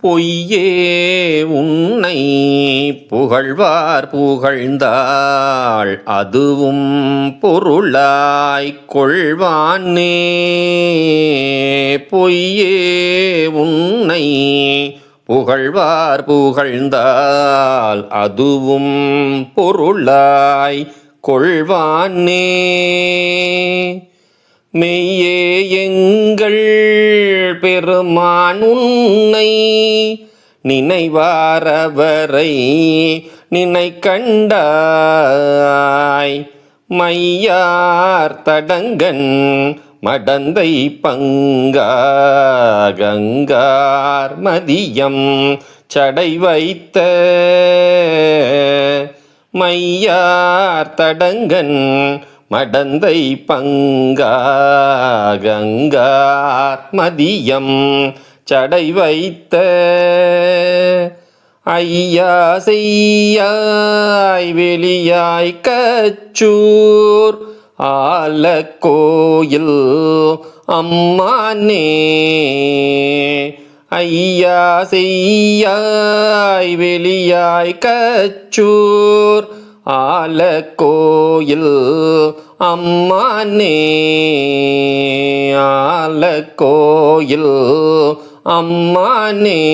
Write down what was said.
பொய்யே உன்னை புகழ்வார் புகழ்ந்தாள் அதுவும் பொருளாய்க் கொள்வானே. பொய்யே உன்னை புகழ்வார் புகழ்ந்தால் அதுவும் பொருளாய்க் கொள்வானே. மெய்யே எங்கள் பெருமான் உன்னை நினைவாரவரை நினை கண்டாய். மையார் தடங்கன் மடந்தை பங்கா கங்கார் மதியம் சடை வைத்த. மையார் தடங்கன் மடந்தை பங்கா கங்கார் மதியம் சடை வைத்த. ஐயா செய்யாய் வெளியாய் கச்சூர் ஆலக்கோயில் அம்மானே. ஐயா செய்யாய் வெளியாய் கச்சூர் ஆலக்கோயில் அம்மானே. ஆலக்கோயில் அம்மானே.